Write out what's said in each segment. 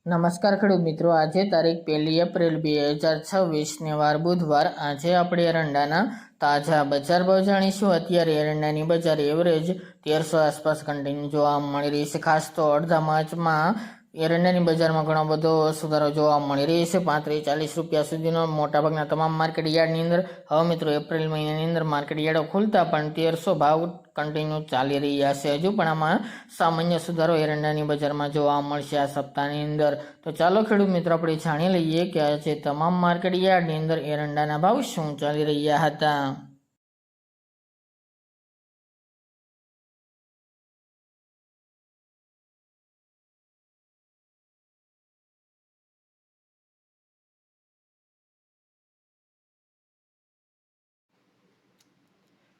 નમસ્કાર ખેડૂત મિત્રો, આજે તારીખ 1 એપ્રિલ 2026 ને વાર બુધવાર। આજે આપણે એરંડાના તાજા બજાર ભાવ જાણીશું। અત્યારે એરંડાની બજાર એવરેજ 1300 આસપાસ કન્ટિન્યુ જોવા મળી રહી છે। ખાસ તો અડધા માર્ચમાં એરંડાની બજારમાં ઘણો બધો સુધારો જોવા મળી રહ્યો છે। 35-40 રૂપિયા સુધીનો મોટાભાગના તમામ માર્કેટ યાર્ડની અંદર। હવે મિત્રો એપ્રિલ મહિનાની અંદર માર્કેટ યાર્ડો ખુલતા પણ 1300 ભાવ કન્ટિન્યુ ચાલી રહ્યા છે। હજુ પણ આમાં સામાન્ય સુધારો એરંડાની બજારમાં જોવા મળશે આ સપ્તાહની અંદર। તો ચાલો ખેડૂત મિત્રો આપણે જાણી લઈએ કે આજે તમામ માર્કેટ યાર્ડની અંદર એરંડાના ભાવ શું ચાલી રહ્યા હતા।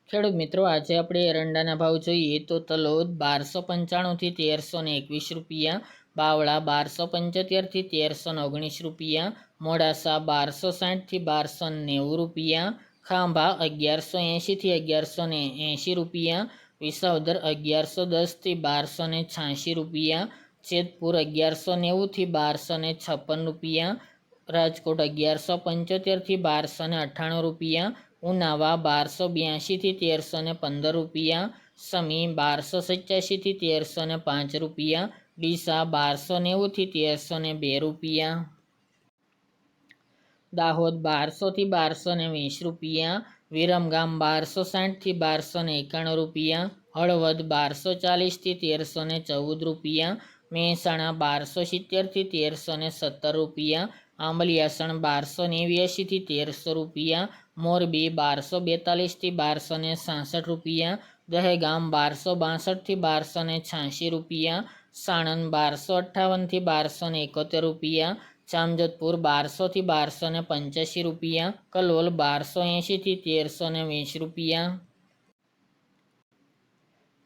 ખેડૂત મિત્રો, આજે આપણે એરંડાના ભાવ જોઈએ તો તલોદ 1295 થી 1321 રૂપિયા, બાવળા 1275 થી 1319 રૂપિયા, મોડાસા 1260 થી 1290 રૂપિયા, ખાંભા 1180 થી 1180 રૂપિયા, વિસાવદર 1110 થી 1286 રૂપિયા, જેતપુર 1190 થી 1256 રૂપિયા, રાજકોટ 1175 થી 1298 રૂપિયા, ઉનાવા 1282 થી 1315 રૂપિયા, સમી 1287 થી 1305 રૂપિયા, ડીસા 1290 થી 1302 રૂપિયા, દાહોદ 1200 થી 1220 રૂપિયા, વિરમગામ 1260 થી 1291 રૂપિયા, હળવદ 1240 થી 1314 રૂપિયા, મહેસાણા 1270 થી 1317 રૂપિયા, આંબલિયાસણ 1289 થી 1300 રૂપિયા, મોરબી 1242 થી 1266 રૂપિયા, દહેગામ 1262 થી 1286 રૂપિયા, સાણંદ 1258 થી 1271 રૂપિયા, જામજોધપુર 1200 થી 1285 રૂપિયા, કલોલ 1280 થી 1320 રૂપિયા,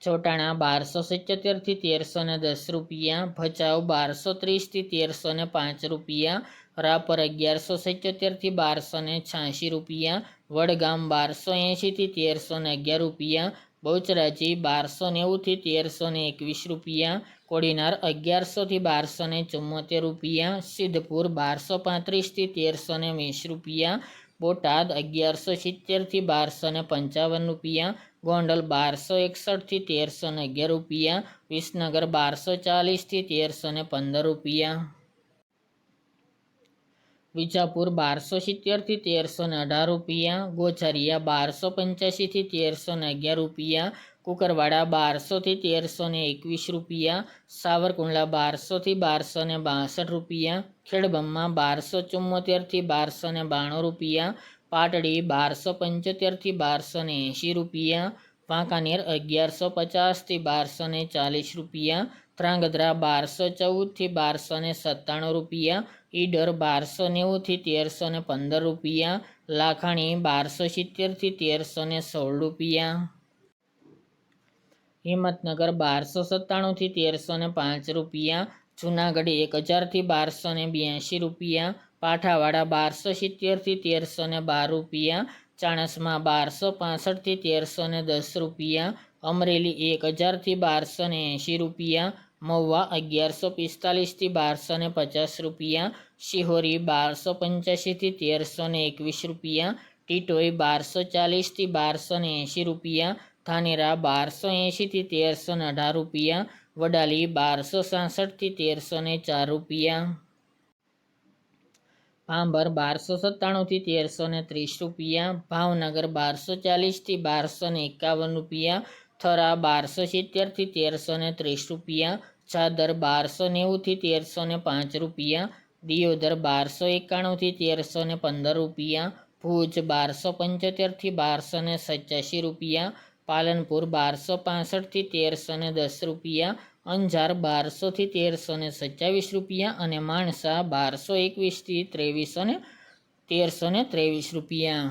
ચોટાણા 1277 થી 1310 રૂપિયા, ભચાઉ 1230 થી 1305 રૂપિયા, રાપર 1177 થી 1286 રૂપિયા, વડગામ 1280 થી 1311 રૂપિયા, બહુચરાજી 1290 થી 1321 રૂપિયા, કોડીનાર 1100 થી 1274 રૂપિયા, સિદ્ધપુર 1235 થી 1320 રૂપિયા, બોટાદ 1170 થી 1255 રૂપિયા, ગોંડલ 1261 થી 1311 રૂપિયા, વિસનગર 1240 થી 1315 રૂપિયા, વિજાપુર 1270 થી 1318 રૂપિયા, ગોઝારિયા 1285 થી 1311 રૂપિયા, કુકરવાડા 1200 થી 1321 રૂપિયા, સાવરકુંડલા 1200 થી 1262 રૂપિયા, ખેડબ્રહ્મા 1274 થી 1292 રૂપિયા, પાટડી 1275 થી 1280 રૂપિયા, વાંકાનેર 1150 થી 1240 રૂપિયા, ધ્રાંગધ્રા 1214 થી 1297 રૂપિયા, ઈડર 1290 થી 1315 રૂપિયા, લાખાણી 1270 થી 1316 રૂપિયા, હિંમતનગર 1297 થી 1305 રૂપિયા, જૂનાગઢ 1000 થી 1282 રૂપિયા, પાઠાવાડા 1270 થી 1312 રૂપિયા, ચાણસ્મા 1265 થી 1310 રૂપિયા, અમરેલી 1000 થી 1280 રૂપિયા, મહુવા 1145 થી 1250 રૂપિયા, શિહોરી 1285 થી 1321 રૂપિયા, ટીટોઈ 1240 થી 1280 રૂપિયા, ધાનેરા 1280 થી 1318 રૂપિયા, વડાલી 1266 થી 1304 રૂપિયા, ભાંભર 1297 થી 1330 રૂપિયા, ભાવનગર 1240 થી 1251 રૂપિયા, થરા 1270 થી 1330 રૂપિયા, ચાદર 1290 થી 1305 રૂપિયા, દિયોદર 1291 થી 1315 રૂપિયા, ભુજ 1275 થી 1287 રૂપિયા, પાલનપુર 1265 થી 1310 રૂપિયા, અંજાર 1200 થી 1327 રૂપિયા અને માણસા 1221 થી 1323 રૂપિયા।